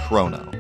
Chrono,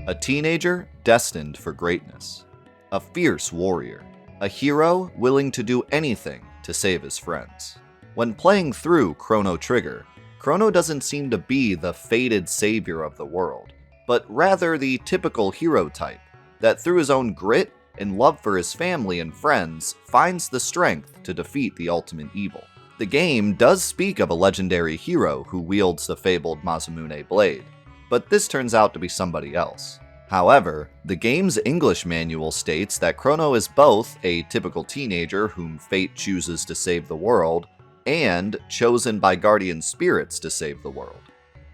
a teenager destined for greatness, a fierce warrior, a hero willing to do anything to save his friends. When playing through Chrono Trigger, Chrono doesn't seem to be the fated savior of the world, but rather the typical hero type that through his own grit and love for his family and friends finds the strength to defeat the ultimate evil. The game does speak of a legendary hero who wields the fabled Masamune blade, but this turns out to be somebody else. However, the game's English manual states that Crono is both a typical teenager whom fate chooses to save the world, and chosen by guardian spirits to save the world.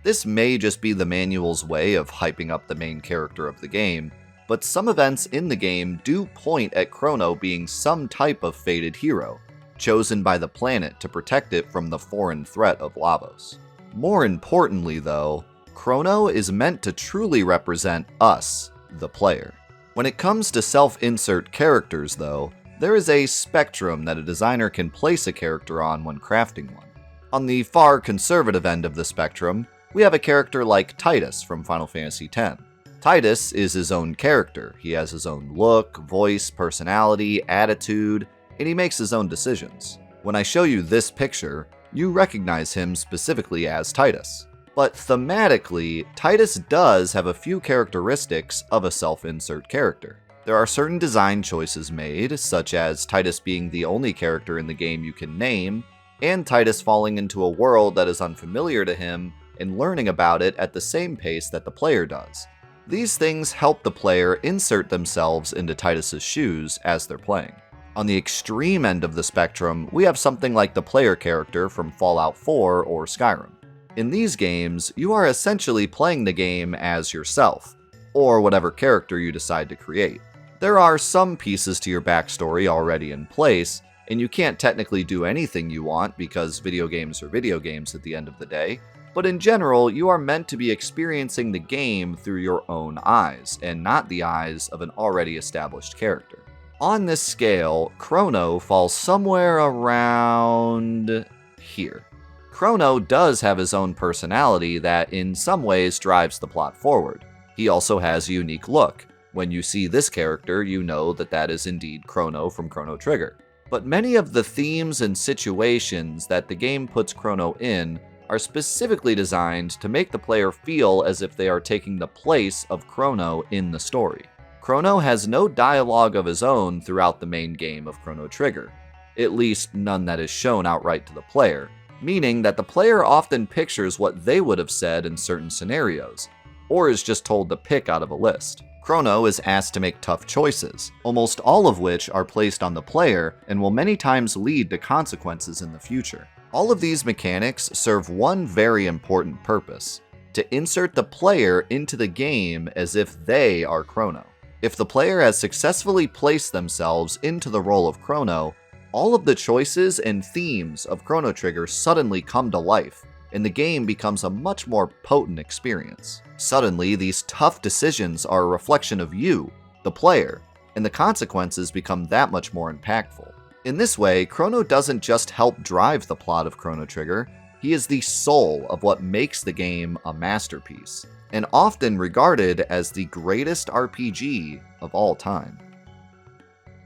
This may just be the manual's way of hyping up the main character of the game, but some events in the game do point at Crono being some type of fated hero, chosen by the planet to protect it from the foreign threat of Lavos. More importantly though, Crono is meant to truly represent us, the player. When it comes to self-insert characters though, there is a spectrum that a designer can place a character on when crafting one. On the far conservative end of the spectrum, we have a character like Titus from Final Fantasy X. Titus is his own character. He has his own look, voice, personality, attitude, and he makes his own decisions. When I show you this picture, you recognize him specifically as Titus. But thematically, Titus does have a few characteristics of a self-insert character. There are certain design choices made, such as Titus being the only character in the game you can name, and Titus falling into a world that is unfamiliar to him and learning about it at the same pace that the player does. These things help the player insert themselves into Titus's shoes as they're playing. On the extreme end of the spectrum, we have something like the player character from Fallout 4 or Skyrim. In these games, you are essentially playing the game as yourself, or whatever character you decide to create. There are some pieces to your backstory already in place, and you can't technically do anything you want because video games are video games at the end of the day, but in general, you are meant to be experiencing the game through your own eyes, and not the eyes of an already established character. On this scale, Crono falls somewhere around here. Crono does have his own personality that in some ways drives the plot forward. He also has a unique look. When you see this character, you know that that is indeed Crono from Chrono Trigger. But many of the themes and situations that the game puts Crono in are specifically designed to make the player feel as if they are taking the place of Crono in the story. Crono has no dialogue of his own throughout the main game of Chrono Trigger, at least none that is shown outright to the player, meaning that the player often pictures what they would have said in certain scenarios, or is just told to pick out of a list. Crono is asked to make tough choices, almost all of which are placed on the player and will many times lead to consequences in the future. All of these mechanics serve one very important purpose: to insert the player into the game as if they are Crono. If the player has successfully placed themselves into the role of Crono, all of the choices and themes of Chrono Trigger suddenly come to life, and the game becomes a much more potent experience. Suddenly, these tough decisions are a reflection of you, the player, and the consequences become that much more impactful. In this way, Crono doesn't just help drive the plot of Chrono Trigger, he is the soul of what makes the game a masterpiece, and often regarded as the greatest RPG of all time.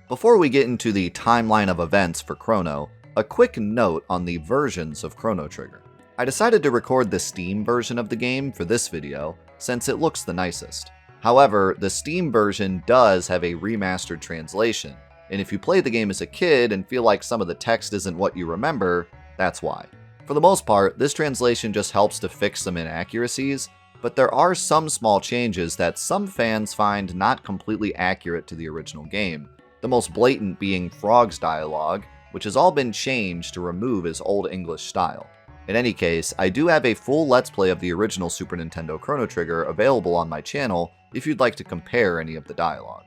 Before we get into the timeline of events for Crono, a quick note on the versions of Chrono Trigger. I decided to record the Steam version of the game for this video, since it looks the nicest. However, the Steam version does have a remastered translation, and if you play the game as a kid and feel like some of the text isn't what you remember, that's why. For the most part, this translation just helps to fix some inaccuracies, but there are some small changes that some fans find not completely accurate to the original game, the most blatant being Frog's dialogue, which has all been changed to remove his old English style. In any case, I do have a full Let's Play of the original Super Nintendo Chrono Trigger available on my channel if you'd like to compare any of the dialogue.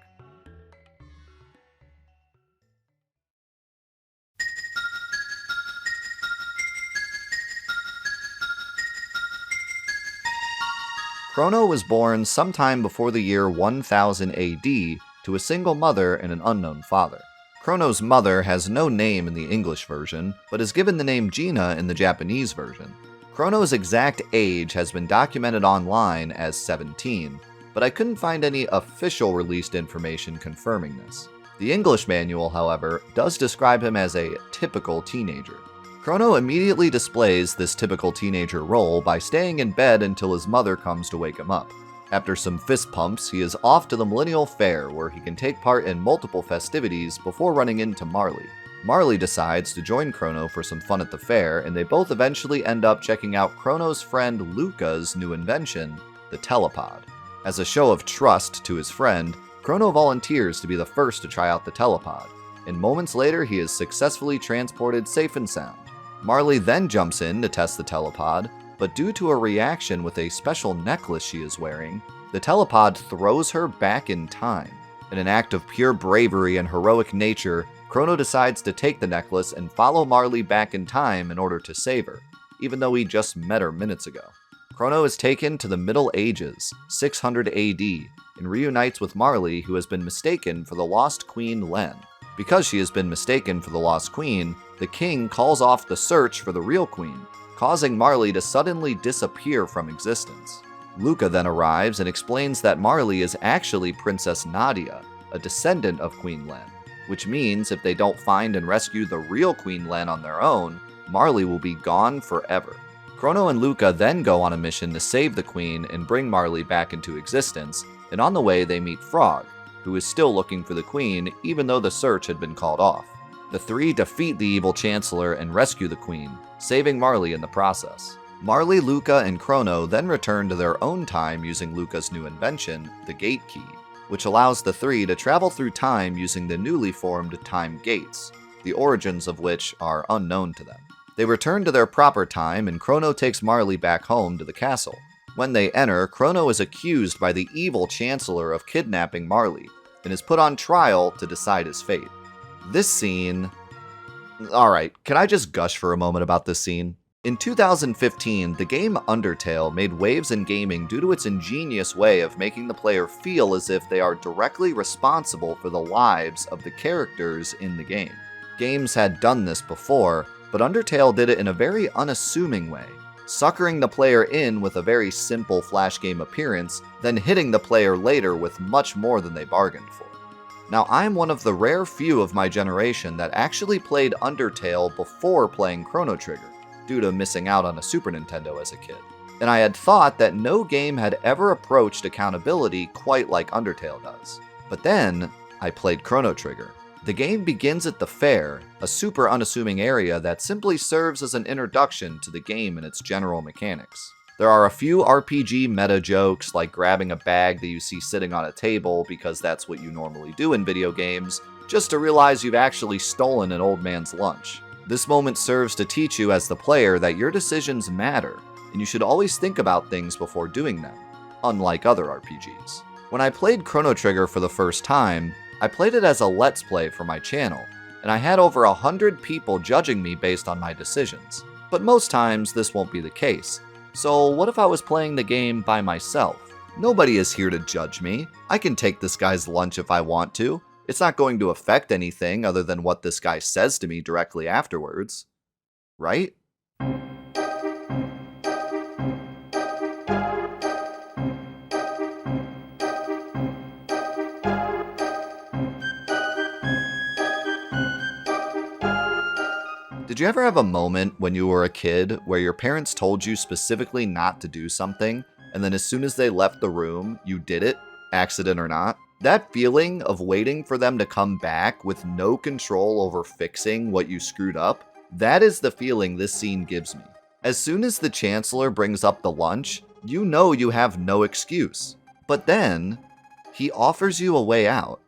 Crono was born sometime before the year 1000 AD to a single mother and an unknown father. Crono's mother has no name in the English version, but is given the name Gina in the Japanese version. Chrono's exact age has been documented online as 17, but I couldn't find any official released information confirming this. The English manual, however, does describe him as a typical teenager. Chrono immediately displays this typical teenager role by staying in bed until his mother comes to wake him up. After some fist pumps, he is off to the Millennial Fair where he can take part in multiple festivities before running into Marley. Marley decides to join Chrono for some fun at the fair, and they both eventually end up checking out Chrono's friend Luca's new invention, the telepod. As a show of trust to his friend, Chrono volunteers to be the first to try out the telepod, and moments later he is successfully transported safe and sound. Marley then jumps in to test the telepod, but due to a reaction with a special necklace she is wearing, the telepod throws her back in time. In an act of pure bravery and heroic nature, Chrono decides to take the necklace and follow Marley back in time in order to save her, even though he just met her minutes ago. Chrono is taken to the Middle Ages, 600 AD, and reunites with Marley, who has been mistaken for the lost Queen Len. Because she has been mistaken for the lost queen, the king calls off the search for the real queen, causing Marley to suddenly disappear from existence. Luca then arrives and explains that Marley is actually Princess Nadia, a descendant of Queen Len, which means if they don't find and rescue the real Queen Len on their own, Marley will be gone forever. Crono and Luca then go on a mission to save the queen and bring Marley back into existence, and on the way they meet Frog, who is still looking for the queen even though the search had been called off. The three defeat the evil Chancellor and rescue the queen, saving Marley in the process. Marley, Luca, and Chrono then return to their own time using Luca's new invention, the Gate Key, which allows the three to travel through time using the newly formed time gates, the origins of which are unknown to them. They return to their proper time and Chrono takes Marley back home to the castle. When they enter, Chrono is accused by the evil Chancellor of kidnapping Marley, and is put on trial to decide his fate. This scene... Alright, can I just gush for a moment about this scene? In 2015, the game Undertale made waves in gaming due to its ingenious way of making the player feel as if they are directly responsible for the lives of the characters in the game. Games had done this before, but Undertale did it in a very unassuming way, suckering the player in with a very simple flash game appearance, then hitting the player later with much more than they bargained for. Now, I'm one of the rare few of my generation that actually played Undertale before playing Chrono Trigger, due to missing out on a Super Nintendo as a kid. And I had thought that no game had ever approached accountability quite like Undertale does. But then, I played Chrono Trigger. The game begins at the fair, a super unassuming area that simply serves as an introduction to the game and its general mechanics. There are a few RPG meta jokes, like grabbing a bag that you see sitting on a table because that's what you normally do in video games, just to realize you've actually stolen an old man's lunch. This moment serves to teach you as the player that your decisions matter, and you should always think about things before doing them, unlike other RPGs. When I played Chrono Trigger for the first time, I played it as a Let's Play for my channel, and I had over 100 people judging me based on my decisions. But most times, this won't be the case. So what if I was playing the game by myself? Nobody is here to judge me. I can take this guy's lunch if I want to. It's not going to affect anything other than what this guy says to me directly afterwards. Right? Did you ever have a moment when you were a kid where your parents told you specifically not to do something, and then as soon as they left the room, you did it, accident or not? That feeling of waiting for them to come back with no control over fixing what you screwed up, that is the feeling this scene gives me. As soon as the Chancellor brings up the lunch, you know you have no excuse. But then, he offers you a way out.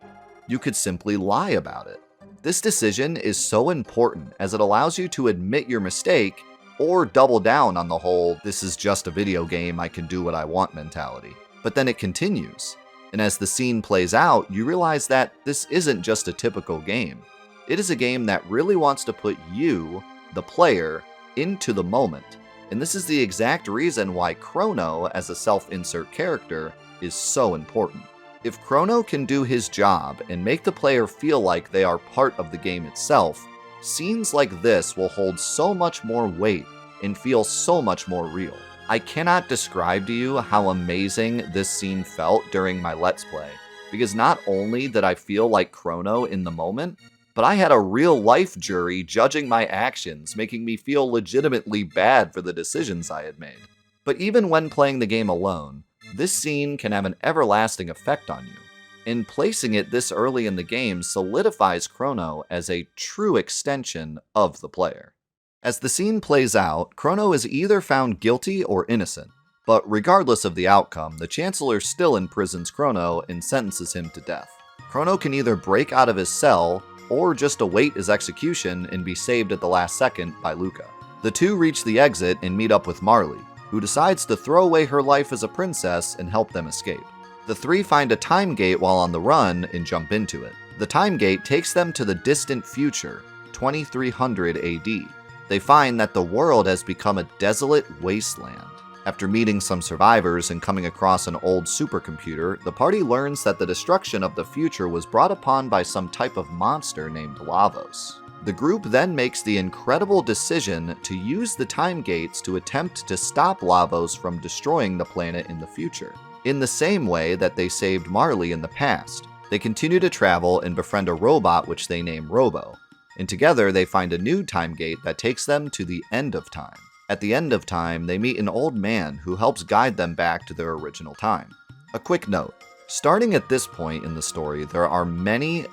You could simply lie about it. This decision is so important as it allows you to admit your mistake or double down on the whole, this is just a video game, I can do what I want mentality. But then it continues. And as the scene plays out, you realize that this isn't just a typical game. It is a game that really wants to put you, the player, into the moment. And this is the exact reason why Chrono, as a self-insert character, is so important. If Chrono can do his job and make the player feel like they are part of the game itself, scenes like this will hold so much more weight and feel so much more real. I cannot describe to you how amazing this scene felt during my Let's Play, because not only did I feel like Chrono in the moment, but I had a real-life jury judging my actions, making me feel legitimately bad for the decisions I had made. But even when playing the game alone, this scene can have an everlasting effect on you, and placing it this early in the game solidifies Chrono as a true extension of the player. As the scene plays out, Chrono is either found guilty or innocent, but regardless of the outcome, the Chancellor still imprisons Chrono and sentences him to death. Chrono can either break out of his cell, or just await his execution and be saved at the last second by Luca. The two reach the exit and meet up with Marley, who decides to throw away her life as a princess and help them escape. The three find a time gate while on the run and jump into it. The time gate takes them to the distant future, 2300 AD. They find that the world has become a desolate wasteland. After meeting some survivors and coming across an old supercomputer, the party learns that the destruction of the future was brought upon by some type of monster named Lavos. The group then makes the incredible decision to use the time gates to attempt to stop Lavos from destroying the planet in the future. In the same way that they saved Marley in the past, they continue to travel and befriend a robot which they name Robo, and together they find a new time gate that takes them to the end of time. At the end of time, they meet an old man who helps guide them back to their original time. A quick note. Starting at this point in the story, there are many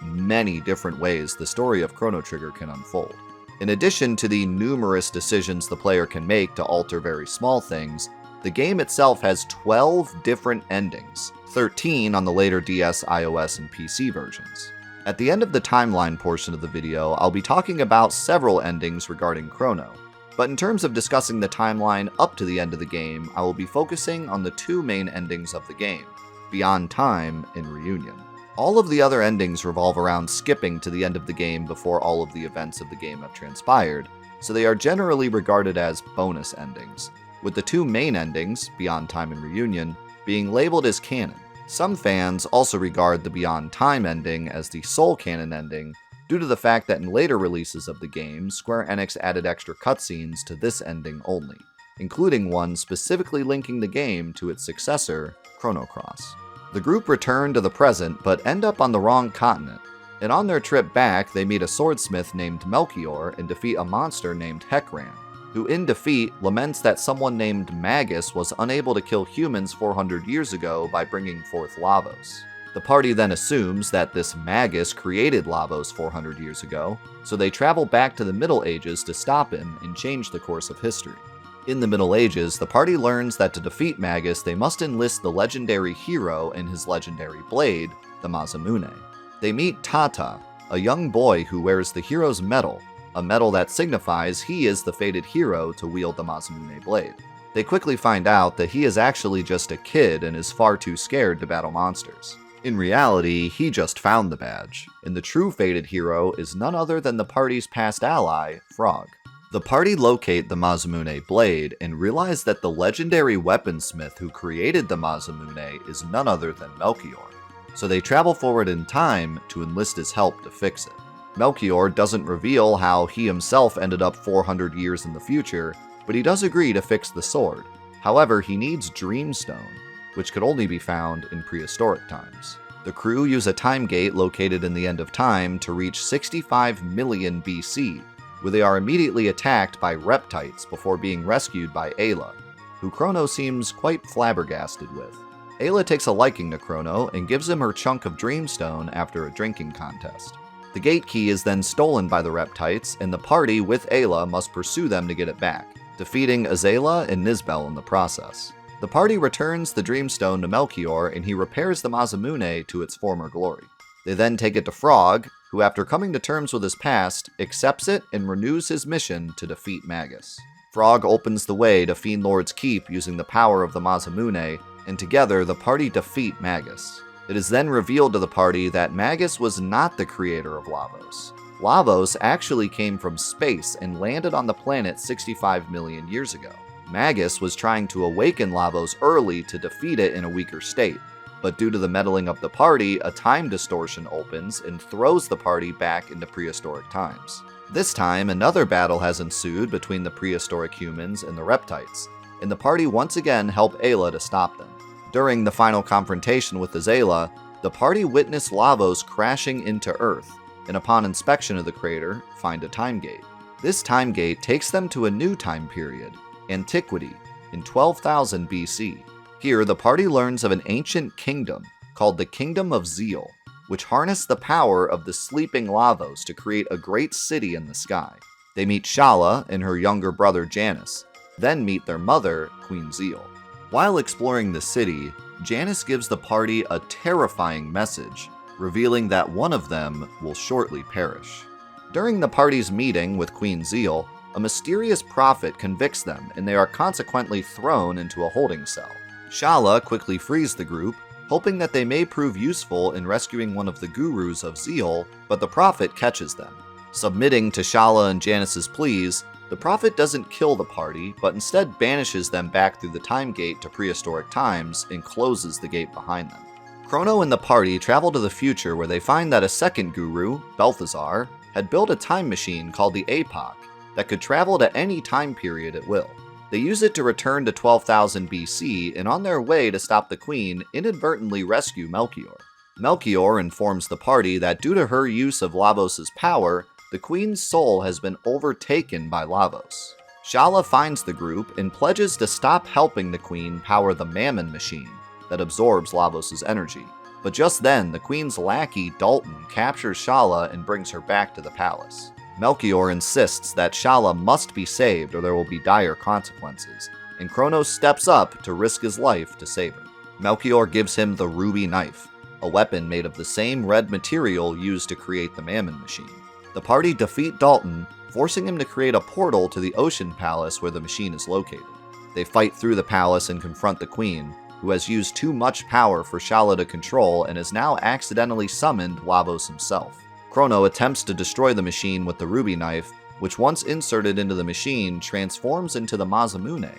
different ways the story of Chrono Trigger can unfold. In addition to the numerous decisions the player can make to alter very small things, the game itself has 12 different endings, 13 on the later DS, iOS, and PC versions. At the end of the timeline portion of the video, I'll be talking about several endings regarding Chrono, but in terms of discussing the timeline up to the end of the game, I will be focusing on the two main endings of the game, Beyond Time and Reunion. All of the other endings revolve around skipping to the end of the game before all of the events of the game have transpired, so they are generally regarded as bonus endings, with the two main endings, Beyond Time and Reunion, being labeled as canon. Some fans also regard the Beyond Time ending as the sole canon ending, due to the fact that in later releases of the game, Square Enix added extra cutscenes to this ending only, including one specifically linking the game to its successor, Chrono Cross. The group return to the present, but end up on the wrong continent, and on their trip back, they meet a swordsmith named Melchior and defeat a monster named Hekran, who in defeat laments that someone named Magus was unable to kill humans 400 years ago by bringing forth Lavos. The party then assumes that this Magus created Lavos 400 years ago, so they travel back to the Middle Ages to stop him and change the course of history. In the Middle Ages, the party learns that to defeat Magus, they must enlist the legendary hero and his legendary blade, the Masamune. They meet Tata, a young boy who wears the hero's medal, a medal that signifies he is the fated hero to wield the Masamune blade. They quickly find out that he is actually just a kid and is far too scared to battle monsters. In reality, he just found the badge, and the true fated hero is none other than the party's past ally, Frog. The party locate the Masamune blade and realize that the legendary weaponsmith who created the Masamune is none other than Melchior, so they travel forward in time to enlist his help to fix it. Melchior doesn't reveal how he himself ended up 400 years in the future, but he does agree to fix the sword. However, he needs Dreamstone, which could only be found in prehistoric times. The crew use a time gate located in the end of time to reach 65 million BC, where they are immediately attacked by reptites before being rescued by Ayla, who Chrono seems quite flabbergasted with. Ayla takes a liking to Chrono and gives him her chunk of Dreamstone after a drinking contest. The gate key is then stolen by the reptites, and the party with Ayla must pursue them to get it back, defeating Azela and Nizbel in the process. The party returns the Dreamstone to Melchior, and he repairs the Masamune to its former glory. They then take it to Frog, who after coming to terms with his past, accepts it and renews his mission to defeat Magus. Frog opens the way to Fiend Lord's Keep using the power of the Masamune, and together the party defeat Magus. It is then revealed to the party that Magus was not the creator of Lavos. Lavos actually came from space and landed on the planet 65 million years ago. Magus was trying to awaken Lavos early to defeat it in a weaker state, but due to the meddling of the party, a time distortion opens and throws the party back into prehistoric times. This time, another battle has ensued between the prehistoric humans and the reptites, and the party once again help Ayla to stop them. During the final confrontation with Azayla, the party witness Lavos crashing into Earth, and upon inspection of the crater, find a time gate. This time gate takes them to a new time period, Antiquity, in 12,000 BC. Here, the party learns of an ancient kingdom called the Kingdom of Zeal, which harnessed the power of the sleeping Lavos to create a great city in the sky. They meet Schala and her younger brother Janus, then meet their mother, Queen Zeal. While exploring the city, Janus gives the party a terrifying message, revealing that one of them will shortly perish. During the party's meeting with Queen Zeal, a mysterious prophet convicts them and they are consequently thrown into a holding cell. Schala quickly frees the group, hoping that they may prove useful in rescuing one of the gurus of Zeal, but the prophet catches them. Submitting to Schala and Janus's pleas, the prophet doesn't kill the party, but instead banishes them back through the time gate to prehistoric times and closes the gate behind them. Crono and the party travel to the future where they find that a second guru, LVTHER, had built a time machine called the APOC that could travel to any time period at will. They use it to return to 12,000 BC, and on their way to stop the queen, inadvertently rescue Melchior. Melchior informs the party that due to her use of Lavos' power, the queen's soul has been overtaken by Lavos. Schala finds the group and pledges to stop helping the queen power the Mammon machine that absorbs Lavos' energy. But just then, the queen's lackey Dalton captures Schala and brings her back to the palace. Melchior insists that Schala must be saved or there will be dire consequences, and Crono steps up to risk his life to save her. Melchior gives him the ruby knife, a weapon made of the same red material used to create the Mammon machine. The party defeat Dalton, forcing him to create a portal to the Ocean Palace where the machine is located. They fight through the palace and confront the queen, who has used too much power for Schala to control and has now accidentally summoned Lavos himself. Crono attempts to destroy the machine with the ruby knife, which once inserted into the machine transforms into the Masamune,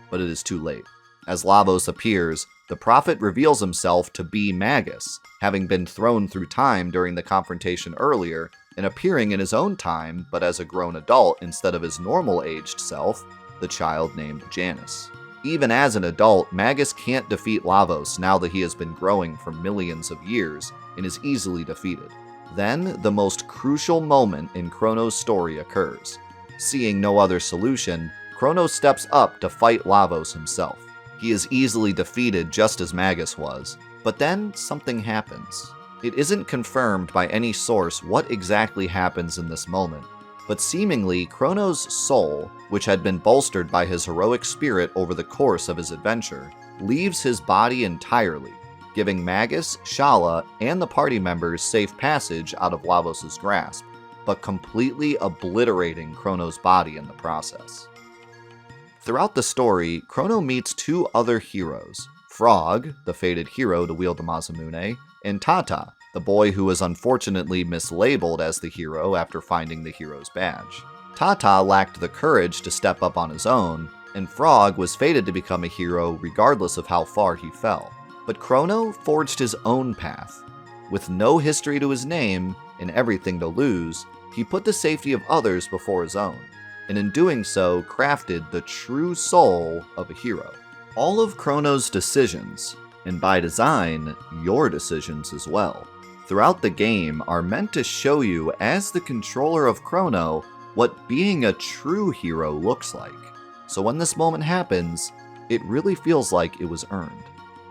but it is too late. As Lavos appears, the prophet reveals himself to be Magus, having been thrown through time during the confrontation earlier, and appearing in his own time, but as a grown adult instead of his normal-aged self, the child named Janus. Even as an adult, Magus can't defeat Lavos now that he has been growing for millions of years, and is easily defeated. Then, the most crucial moment in Crono's story occurs. Seeing no other solution, Crono steps up to fight Lavos himself. He is easily defeated just as Magus was, but then something happens. It isn't confirmed by any source what exactly happens in this moment, but seemingly Crono's soul, which had been bolstered by his heroic spirit over the course of his adventure, leaves his body entirely, giving Magus, Schala, and the party members safe passage out of Lavos' grasp, but completely obliterating Crono's body in the process. Throughout the story, Crono meets two other heroes, Frog, the fated hero to wield the Masamune, and Tata, the boy who was unfortunately mislabeled as the hero after finding the hero's badge. Tata lacked the courage to step up on his own, and Frog was fated to become a hero regardless of how far he fell. But Crono forged his own path. With no history to his name and everything to lose, he put the safety of others before his own, and in doing so crafted the true soul of a hero. All of Crono's decisions, and by design, your decisions as well, throughout the game are meant to show you as the controller of Crono what being a true hero looks like. So when this moment happens, it really feels like it was earned.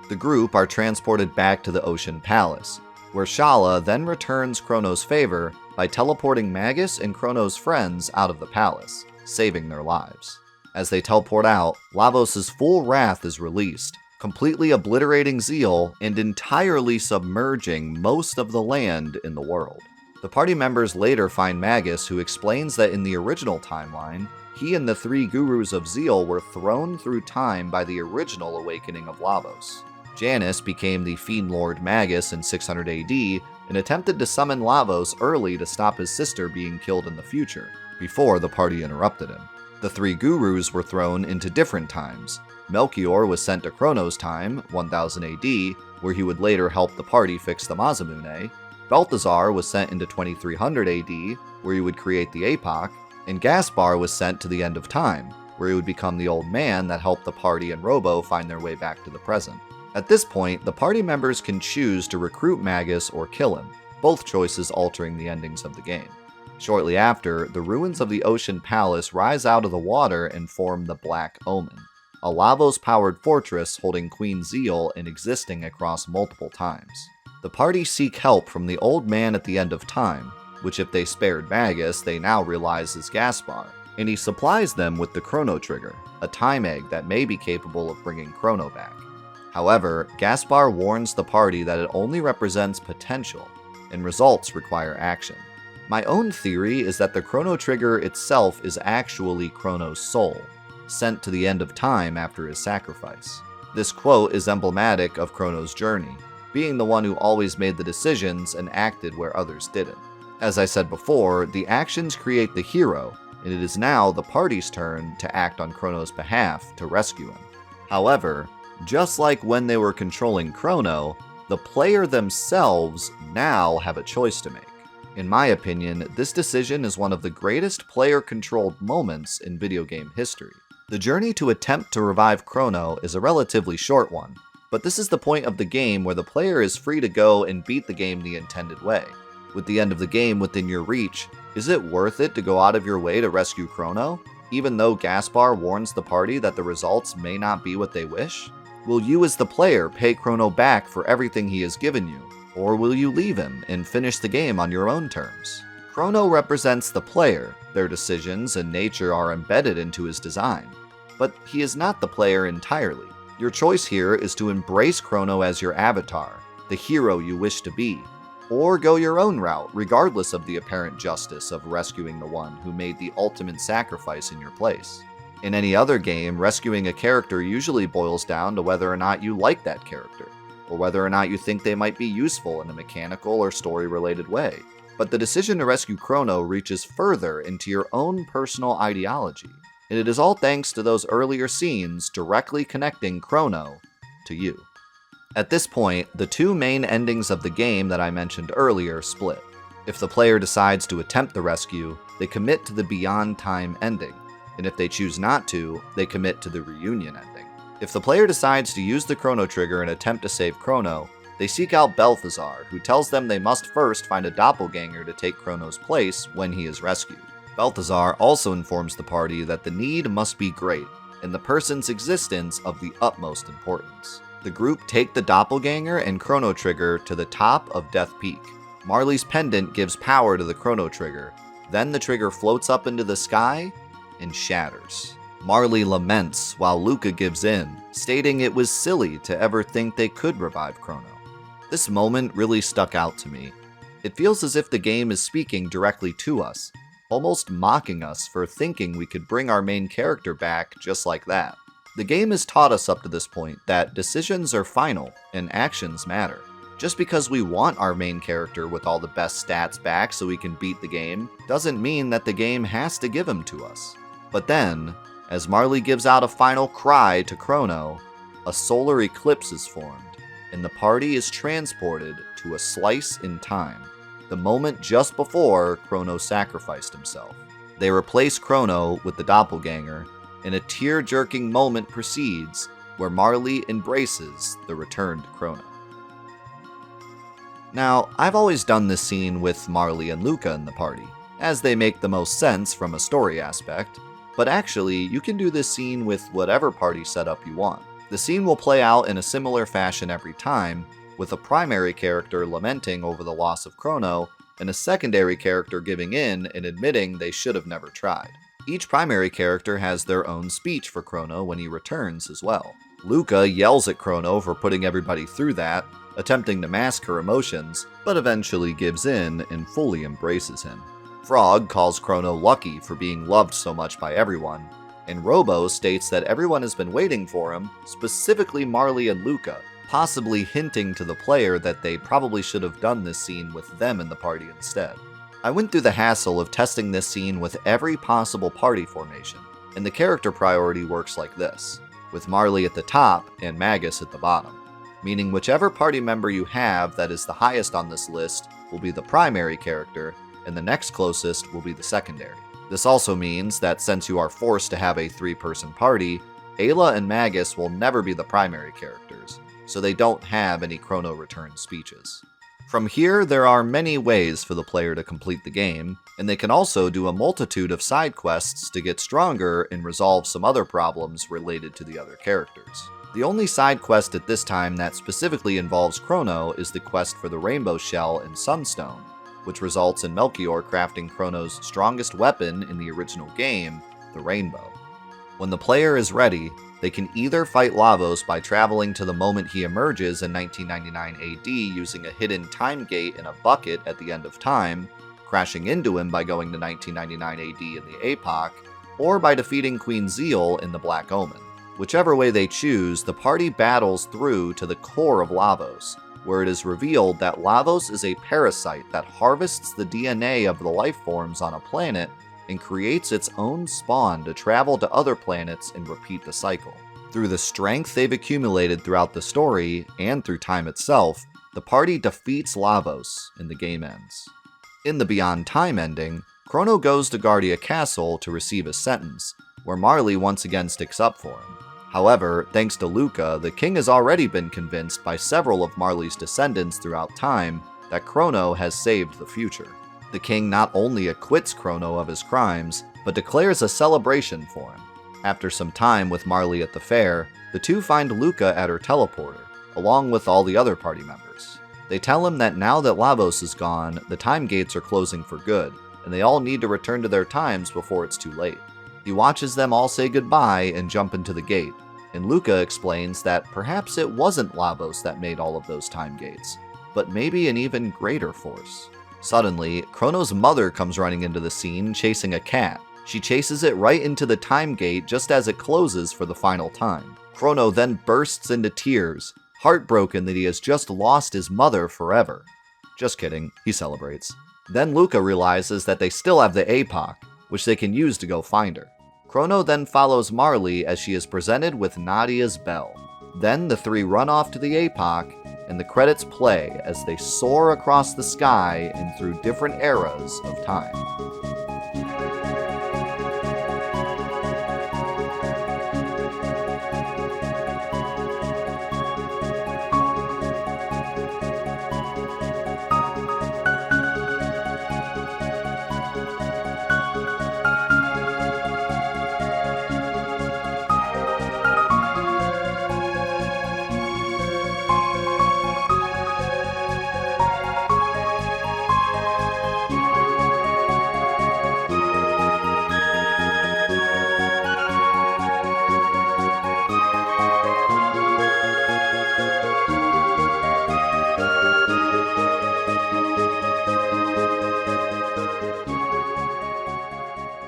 The group are transported back to the Ocean Palace, where Schala then returns Crono's favor by teleporting Magus and Crono's friends out of the palace, saving their lives. As they teleport out, Lavos' full wrath is released, completely obliterating Zeal and entirely submerging most of the land in the world. The party members later find Magus, who explains that in the original timeline, he and the three gurus of Zeal were thrown through time by the original awakening of Lavos. Janus became the Fiend Lord Magus in 600 AD and attempted to summon Lavos early to stop his sister being killed in the future, before the party interrupted him. The three gurus were thrown into different times. Melchior was sent to Crono's time, 1000 AD, where he would later help the party fix the Masamune. Balthazar was sent into 2300 AD, where he would create the Epoch, and Gaspar was sent to the End of Time, where he would become the old man that helped the party and Robo find their way back to the present. At this point, the party members can choose to recruit Magus or kill him, both choices altering the endings of the game. Shortly after, the ruins of the Ocean Palace rise out of the water and form the Black Omen, a Lavos-powered fortress holding Queen Zeal and existing across multiple times. The party seek help from the old man at the End of Time, which if they spared Magus, they now realize is Gaspar, and he supplies them with the Chrono Trigger, a time egg that may be capable of bringing Chrono back. However, Gaspar warns the party that it only represents potential, and results require action. My own theory is that the Chrono Trigger itself is actually Chrono's soul, sent to the End of Time after his sacrifice. This quote is emblematic of Chrono's journey, being the one who always made the decisions and acted where others didn't. As I said before, the actions create the hero, and it is now the party's turn to act on Chrono's behalf to rescue him. However, just like when they were controlling Chrono, the player themselves now have a choice to make. In my opinion, this decision is one of the greatest player-controlled moments in video game history. The journey to attempt to revive Chrono is a relatively short one, but this is the point of the game where the player is free to go and beat the game the intended way. With the end of the game within your reach, is it worth it to go out of your way to rescue Chrono, even though Gaspar warns the party that the results may not be what they wish? Will you as the player pay Chrono back for everything he has given you, or will you leave him and finish the game on your own terms? Chrono represents the player, their decisions and nature are embedded into his design, but he is not the player entirely. Your choice here is to embrace Chrono as your avatar, the hero you wish to be, or go your own route regardless of the apparent justice of rescuing the one who made the ultimate sacrifice in your place. In any other game, rescuing a character usually boils down to whether or not you like that character, or whether or not you think they might be useful in a mechanical or story-related way. But the decision to rescue Chrono reaches further into your own personal ideology, and it is all thanks to those earlier scenes directly connecting Chrono to you. At this point, the two main endings of the game that I mentioned earlier split. If the player decides to attempt the rescue, they commit to the Beyond Time ending, and if they choose not to, they commit to the Reunion ending. If the player decides to use the Chrono Trigger and attempt to save Chrono, they seek out Balthazar, who tells them they must first find a doppelganger to take Chrono's place when he is rescued. Balthazar also informs the party that the need must be great, and the person's existence of the utmost importance. The group take the doppelganger and Chrono Trigger to the top of Death Peak. Marley's pendant gives power to the Chrono Trigger, then the trigger floats up into the sky and shatters. Marley laments while Luca gives in, stating it was silly to ever think they could revive Chrono. This moment really stuck out to me. It feels as if the game is speaking directly to us, almost mocking us for thinking we could bring our main character back just like that. The game has taught us up to this point that decisions are final and actions matter. Just because we want our main character with all the best stats back so we can beat the game, doesn't mean that the game has to give him to us. But then, as Marley gives out a final cry to Chrono, a solar eclipse is formed, and the party is transported to a slice in time, the moment just before Chrono sacrificed himself. They replace Chrono with the doppelganger, and a tear-jerking moment proceeds where Marley embraces the returned Chrono. Now, I've always done this scene with Marley and Luca in the party, as they make the most sense from a story aspect, but actually, you can do this scene with whatever party setup you want. The scene will play out in a similar fashion every time, with a primary character lamenting over the loss of Chrono, and a secondary character giving in and admitting they should have never tried. Each primary character has their own speech for Chrono when he returns as well. Luca yells at Chrono for putting everybody through that, attempting to mask her emotions, but eventually gives in and fully embraces him. Frog calls Chrono lucky for being loved so much by everyone, and Robo states that everyone has been waiting for him, specifically Marley and Luca, possibly hinting to the player that they probably should have done this scene with them in the party instead. I went through the hassle of testing this scene with every possible party formation, and the character priority works like this, with Marley at the top and Magus at the bottom, meaning whichever party member you have that is the highest on this list will be the primary character, and the next closest will be the secondary. This also means that since you are forced to have a 3-person party, Ayla and Magus will never be the primary characters, so they don't have any Chrono return speeches. From here, there are many ways for the player to complete the game, and they can also do a multitude of side quests to get stronger and resolve some other problems related to the other characters. The only side quest at this time that specifically involves Chrono is the quest for the Rainbow Shell in Sunstone, which results in Melchior crafting Chrono's strongest weapon in the original game, the Rainbow. When the player is ready, they can either fight Lavos by traveling to the moment he emerges in 1999 AD using a hidden time gate in a bucket at the end of time, crashing into him by going to 1999 AD in the APOC, or by defeating Queen Zeal in the Black Omen. Whichever way they choose, the party battles through to the core of Lavos, where it is revealed that Lavos is a parasite that harvests the DNA of the life forms on a planet and creates its own spawn to travel to other planets and repeat the cycle. Through the strength they've accumulated throughout the story, and through time itself, the party defeats Lavos and the game ends. In the Beyond Time ending, Chrono goes to Guardia Castle to receive a sentence, where Marley once again sticks up for him. However, thanks to Luca, the king has already been convinced by several of Marley's descendants throughout time that Chrono has saved the future. The king not only acquits Chrono of his crimes, but declares a celebration for him. After some time with Marley at the fair, the two find Luca at her teleporter, along with all the other party members. They tell him that now that Lavos is gone, the time gates are closing for good, and they all need to return to their times before it's too late. He watches them all say goodbye and jump into the gate, and Luca explains that perhaps it wasn't Lavos that made all of those time gates, but maybe an even greater force. Suddenly, Chrono's mother comes running into the scene chasing a cat. She chases it right into the time gate just as it closes for the final time. Chrono then bursts into tears, heartbroken that he has just lost his mother forever. Just kidding, he celebrates. Then Luca realizes that they still have the APOC, which they can use to go find her. Chrono then follows Marley as she is presented with Nadia's bell. Then the three run off to the APOC, and the credits play as they soar across the sky and through different eras of time.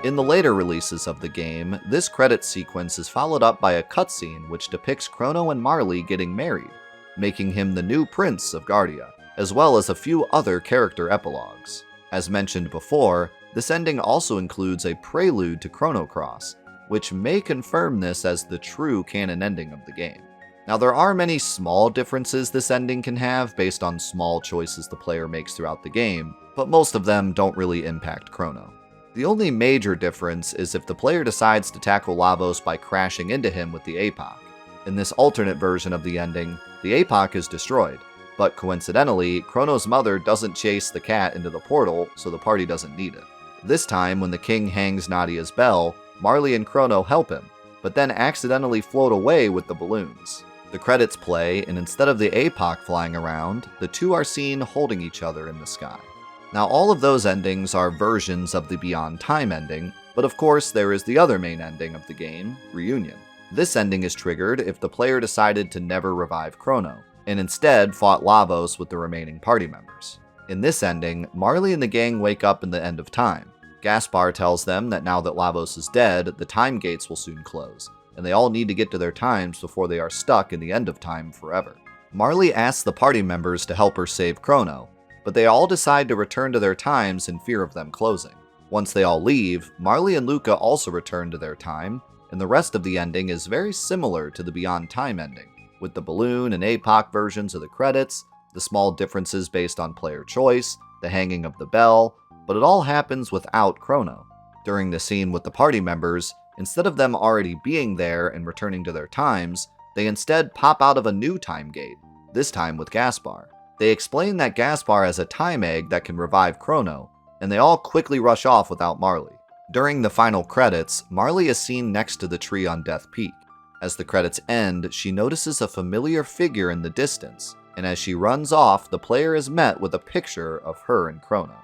In the later releases of the game, this credit sequence is followed up by a cutscene which depicts Chrono and Marley getting married, making him the new prince of Guardia, as well as a few other character epilogues. As mentioned before, this ending also includes a prelude to Chrono Cross, which may confirm this as the true canon ending of the game. Now, there are many small differences this ending can have based on small choices the player makes throughout the game, but most of them don't really impact Chrono. The only major difference is if the player decides to tackle Lavos by crashing into him with the APOC. In this alternate version of the ending, the APOC is destroyed, but coincidentally, Chrono's mother doesn't chase the cat into the portal, so the party doesn't need it. This time, when the king hangs Nadia's bell, Marley and Chrono help him, but then accidentally float away with the balloons. The credits play, and instead of the APOC flying around, the two are seen holding each other in the sky. Now, all of those endings are versions of the Beyond Time ending, but of course there is the other main ending of the game, Reunion. This ending is triggered if the player decided to never revive Chrono, and instead fought Lavos with the remaining party members. In this ending, Marley and the gang wake up in the end of time. Gaspar tells them that now that Lavos is dead, the time gates will soon close, and they all need to get to their times before they are stuck in the end of time forever. Marley asks the party members to help her save Chrono, but they all decide to return to their times in fear of them closing. Once they all leave, Marley and Luca also return to their time, and the rest of the ending is very similar to the Beyond Time ending, with the balloon and APOC versions of the credits, the small differences based on player choice, the hanging of the bell, but it all happens without Chrono. During the scene with the party members, instead of them already being there and returning to their times, they instead pop out of a new time gate, this time with Gaspar. They explain that Gaspar has a time egg that can revive Chrono, and they all quickly rush off without Marley. During the final credits, Marley is seen next to the tree on Death Peak. As the credits end, she notices a familiar figure in the distance, and as she runs off, the player is met with a picture of her and Chrono.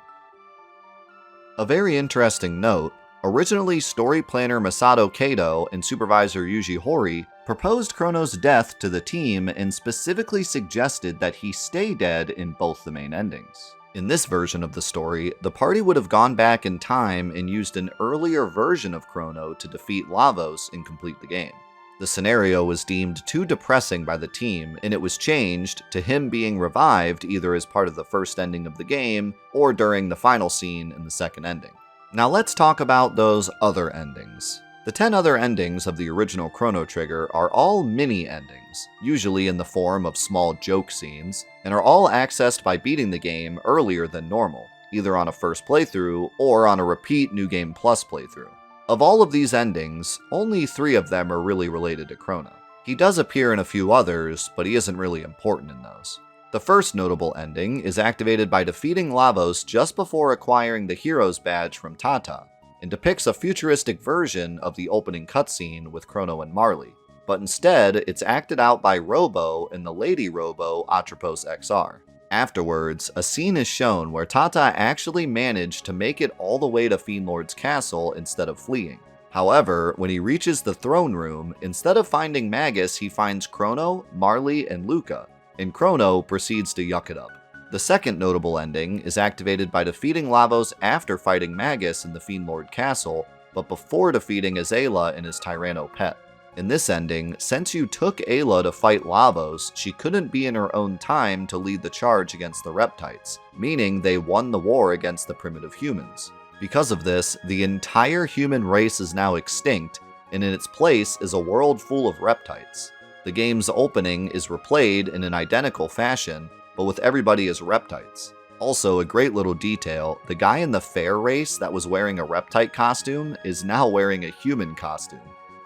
A very interesting note, originally story planner Masato Kato and supervisor Yuji Horii proposed Chrono's death to the team and specifically suggested that he stay dead in both the main endings. In this version of the story, the party would have gone back in time and used an earlier version of Chrono to defeat Lavos and complete the game. The scenario was deemed too depressing by the team, and it was changed to him being revived either as part of the first ending of the game or during the final scene in the second ending. Now let's talk about those other endings. The 10 other endings of the original Chrono Trigger are all mini-endings, usually in the form of small joke scenes, and are all accessed by beating the game earlier than normal, either on a first playthrough or on a repeat New Game Plus playthrough. Of all of these endings, only 3 of them are really related to Chrono. He does appear in a few others, but he isn't really important in those. The first notable ending is activated by defeating Lavos just before acquiring the Hero's Badge from Tata, and depicts a futuristic version of the opening cutscene with Chrono and Marley, but instead it's acted out by Robo and the Lady Robo Atropos XR. Afterwards, a scene is shown where Tata actually managed to make it all the way to Fiend Lord's castle instead of fleeing. However, when he reaches the throne room, instead of finding Magus, he finds Chrono, Marley, and Luca, and Chrono proceeds to yuck it up. The second notable ending is activated by defeating Lavos after fighting Magus in the Fiend Lord castle, but before defeating Azela and his Tyranno pet. In this ending, since you took Ayla to fight Lavos, she couldn't be in her own time to lead the charge against the Reptites, meaning they won the war against the primitive humans. Because of this, the entire human race is now extinct, and in its place is a world full of Reptites. The game's opening is replayed in an identical fashion, but with everybody as Reptites. Also, a great little detail, the guy in the fair race that was wearing a Reptite costume is now wearing a human costume.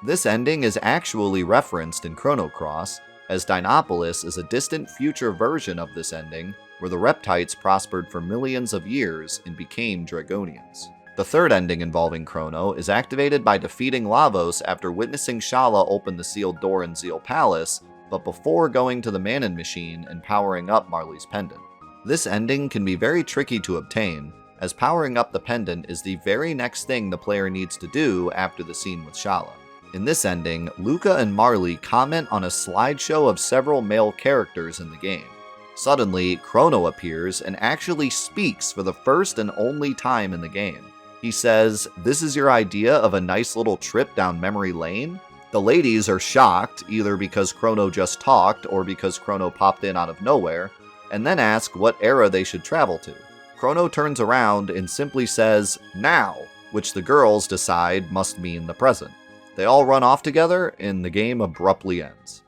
This ending is actually referenced in Chrono Cross, as Dinopolis is a distant future version of this ending, where the Reptites prospered for millions of years and became Dragonians. The third ending involving Chrono is activated by defeating Lavos after witnessing Schala open the sealed door in Zeal Palace, but before going to the Manon machine and powering up Marley's pendant. This ending can be very tricky to obtain, as powering up the pendant is the very next thing the player needs to do after the scene with Schala. In this ending, Luca and Marley comment on a slideshow of several male characters in the game. Suddenly, Chrono appears and actually speaks for the first and only time in the game. He says, "This is your idea of a nice little trip down memory lane?" The ladies are shocked, either because Chrono just talked or because Chrono popped in out of nowhere, and then ask what era they should travel to. Chrono turns around and simply says, "Now," which the girls decide must mean the present. They all run off together, and the game abruptly ends.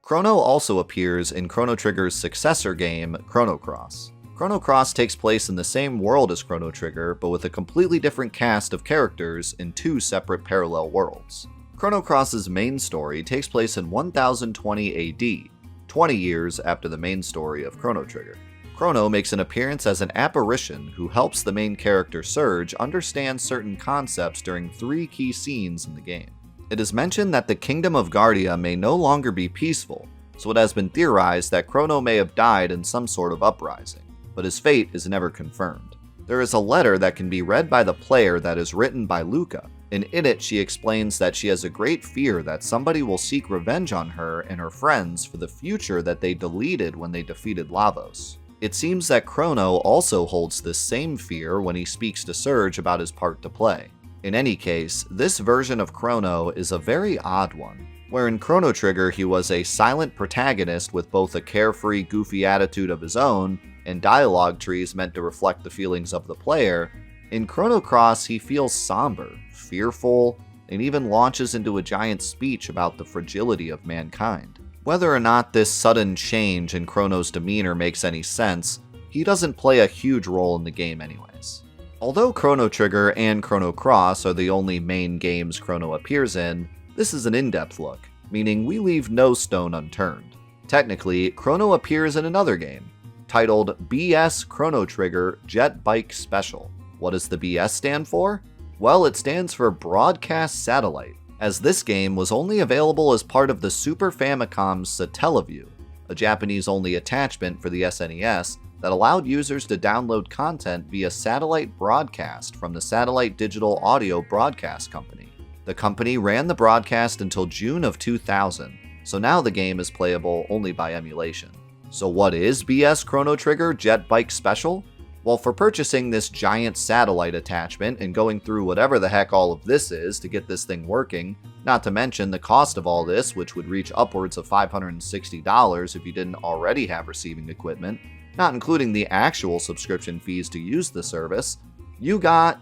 Chrono also appears in Chrono Trigger's successor game, Chrono Cross. Chrono Cross takes place in the same world as Chrono Trigger, but with a completely different cast of characters in 2 separate parallel worlds. Chrono Cross's main story takes place in 1020 AD, 20 years after the main story of Chrono Trigger. Chrono makes an appearance as an apparition who helps the main character Surge understand certain concepts during 3 key scenes in the game. It is mentioned that the Kingdom of Guardia may no longer be peaceful, so it has been theorized that Chrono may have died in some sort of uprising, but his fate is never confirmed. There is a letter that can be read by the player that is written by Luca, and in it she explains that she has a great fear that somebody will seek revenge on her and her friends for the future that they deleted when they defeated Lavos. It seems that Chrono also holds this same fear when he speaks to Surge about his part to play. In any case, this version of Chrono is a very odd one. Where in Chrono Trigger he was a silent protagonist with both a carefree, goofy attitude of his own and dialogue trees meant to reflect the feelings of the player, in Chrono Cross he feels somber, fearful, and even launches into a giant speech about the fragility of mankind. Whether or not this sudden change in Chrono's demeanor makes any sense, he doesn't play a huge role in the game anyways. Although Chrono Trigger and Chrono Cross are the only main games Chrono appears in, this is an in-depth look, meaning we leave no stone unturned. Technically, Chrono appears in another game, titled BS Chrono Trigger Jet Bike Special. What does the BS stand for? Well, it stands for Broadcast Satellite, as this game was only available as part of the Super Famicom's Satellaview, a Japanese-only attachment for the SNES that allowed users to download content via satellite broadcast from the Satellite Digital Audio Broadcast Company. The company ran the broadcast until June of 2000, so now the game is playable only by emulation. So what is BS Chrono Trigger Jet Bike Special? Well, for purchasing this giant satellite attachment and going through whatever the heck all of this is to get this thing working, not to mention the cost of all this, which would reach upwards of $560 if you didn't already have receiving equipment, not including the actual subscription fees to use the service, you got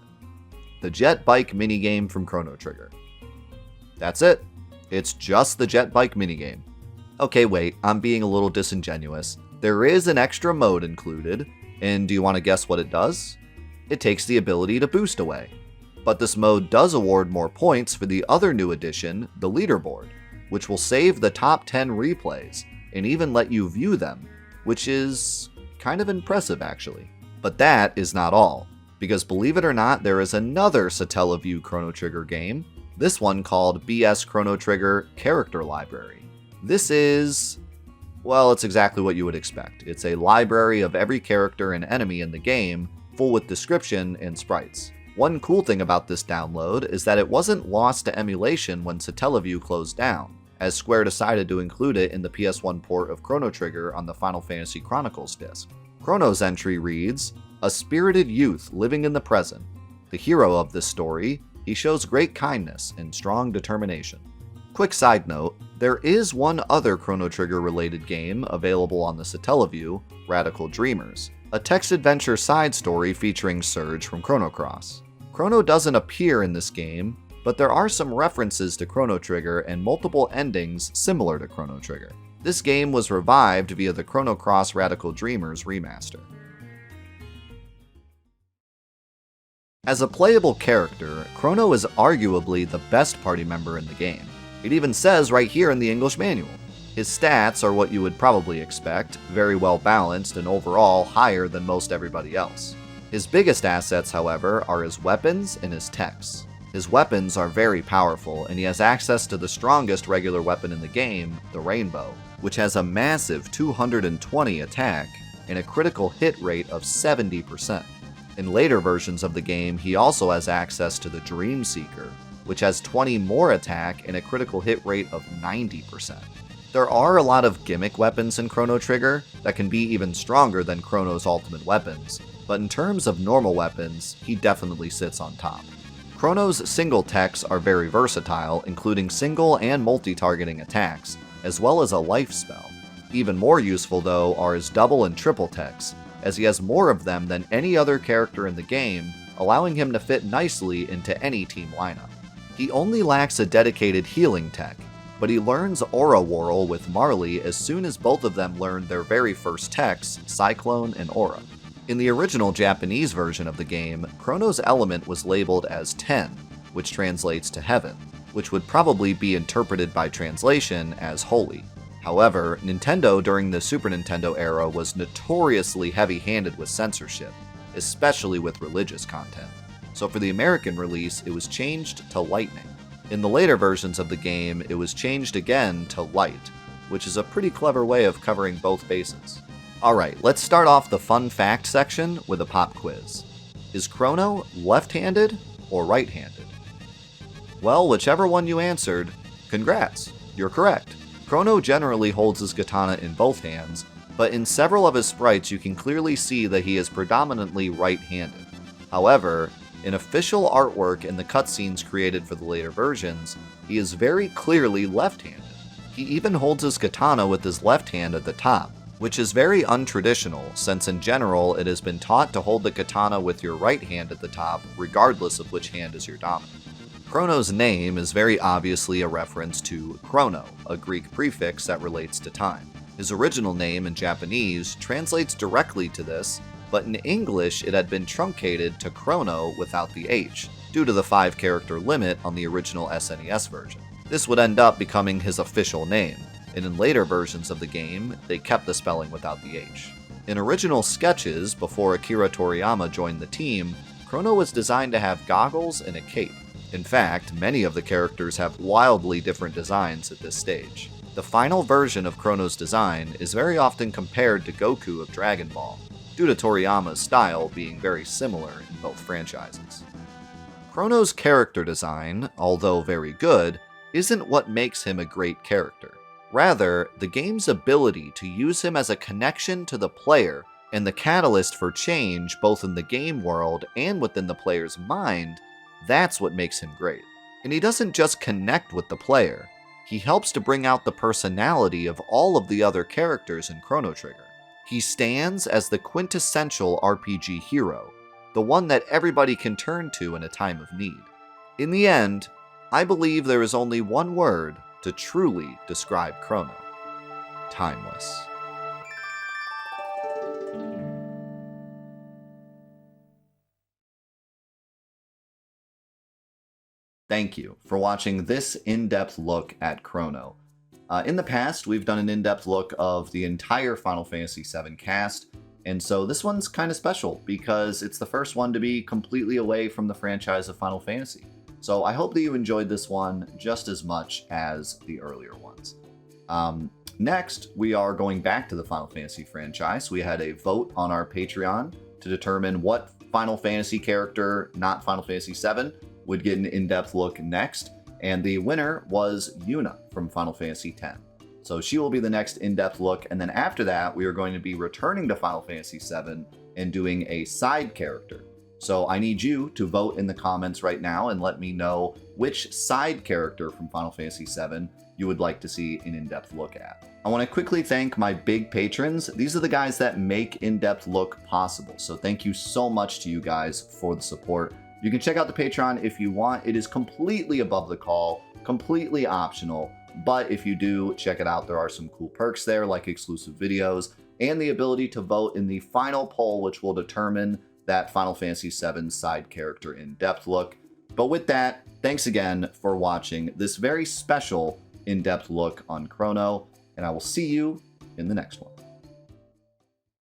the Jet Bike minigame from Chrono Trigger. That's it. It's just the Jet Bike minigame. Okay, wait, I'm being a little disingenuous. There is an extra mode included, and do you want to guess what it does? It takes the ability to boost away. But this mode does award more points for the other new addition, the leaderboard, which will save the top 10 replays, and even let you view them, which is kind of impressive actually. But that is not all, because believe it or not, there is another Satellaview Chrono Trigger game, this one called BS Chrono Trigger Character Library. This is, well, it's exactly what you would expect. It's a library of every character and enemy in the game, full with description and sprites. One cool thing about this download is that it wasn't lost to emulation when Satellaview closed down, as Square decided to include it in the PS1 port of Chrono Trigger on the Final Fantasy Chronicles disc. Chrono's entry reads, "A spirited youth living in the present. The hero of this story, he shows great kindness and strong determination." Quick side note, there is one other Chrono Trigger related game available on the Satellaview, Radical Dreamers, a text-adventure side story featuring Surge from Chrono Cross. Chrono doesn't appear in this game, but there are some references to Chrono Trigger and multiple endings similar to Chrono Trigger. This game was revived via the Chrono Cross Radical Dreamers remaster. As a playable character, Chrono is arguably the best party member in the game. It even says right here in the English manual. His stats are what you would probably expect, very well balanced and overall higher than most everybody else. His biggest assets, however, are his weapons and his techs. His weapons are very powerful, and he has access to the strongest regular weapon in the game, the Rainbow, which has a massive 220 attack and a critical hit rate of 70%. In later versions of the game, he also has access to the Dream Seeker, which has 20 more attack and a critical hit rate of 90%. There are a lot of gimmick weapons in Chrono Trigger that can be even stronger than Chrono's ultimate weapons, but in terms of normal weapons, he definitely sits on top. Chrono's single techs are very versatile, including single and multi-targeting attacks, as well as a life spell. Even more useful though are his double and triple techs, as he has more of them than any other character in the game, allowing him to fit nicely into any team lineup. He only lacks a dedicated healing tech, but he learns Aura Whirl with Marley as soon as both of them learn their very first techs, Cyclone and Aura. In the original Japanese version of the game, Chrono's element was labeled as 10, which translates to heaven, which would probably be interpreted by translation as holy. However, Nintendo during the Super Nintendo era was notoriously heavy-handed with censorship, especially with religious content. So for the American release, it was changed to Lightning. In the later versions of the game, it was changed again to Light, which is a pretty clever way of covering both bases. Alright, let's start off the fun fact section with a pop quiz. Is Chrono left-handed or right-handed? Well, whichever one you answered, congrats, you're correct. Chrono generally holds his katana in both hands, but in several of his sprites you can clearly see that he is predominantly right-handed. However, in official artwork and the cutscenes created for the later versions, he is very clearly left-handed. He even holds his katana with his left hand at the top, which is very untraditional since in general it has been taught to hold the katana with your right hand at the top regardless of which hand is your dominant. Chrono's name is very obviously a reference to Chrono, a Greek prefix that relates to time. His original name in Japanese translates directly to this, but in English it had been truncated to Chrono without the H, due to the 5-character limit on the original SNES version. This would end up becoming his official name, and in later versions of the game, they kept the spelling without the H. In original sketches, before Akira Toriyama joined the team, Crono was designed to have goggles and a cape. In fact, many of the characters have wildly different designs at this stage. The final version of Chrono's design is very often compared to Goku of Dragon Ball, due to Toriyama's style being very similar in both franchises. Chrono's character design, although very good, isn't what makes him a great character. Rather, the game's ability to use him as a connection to the player and the catalyst for change both in the game world and within the player's mind, that's what makes him great. And he doesn't just connect with the player, he helps to bring out the personality of all of the other characters in Chrono Trigger. He stands as the quintessential RPG hero, the one that everybody can turn to in a time of need. In the end, I believe there is only one word to truly describe Chrono: timeless. Thank you for watching this in-depth look at Chrono. In the past, we've done an in-depth look of the entire Final Fantasy VII cast, and so this one's kind of special because it's the first one to be completely away from the franchise of Final Fantasy. So I hope that you enjoyed this one just as much as the earlier ones. Next, we are going back to the Final Fantasy franchise. We had a vote on our Patreon to determine what Final Fantasy character, not Final Fantasy VII, would get an in-depth look next, and the winner was Yuna from Final Fantasy X. So she will be the next in-depth look, and then after that, we are going to be returning to Final Fantasy VII and doing a side character. So I need you to vote in the comments right now and let me know which side character from Final Fantasy VII you would like to see an in-depth look at. I want to quickly thank my big patrons. These are the guys that make in-depth look possible. So thank you so much to you guys for the support. You can check out the Patreon if you want. It is completely above the call, completely optional. But if you do, check it out. There are some cool perks there, like exclusive videos and the ability to vote in the final poll, which will determine that Final Fantasy VII side character in-depth look. But with that, thanks again for watching this very special in-depth look on Chrono, and I will see you in the next one.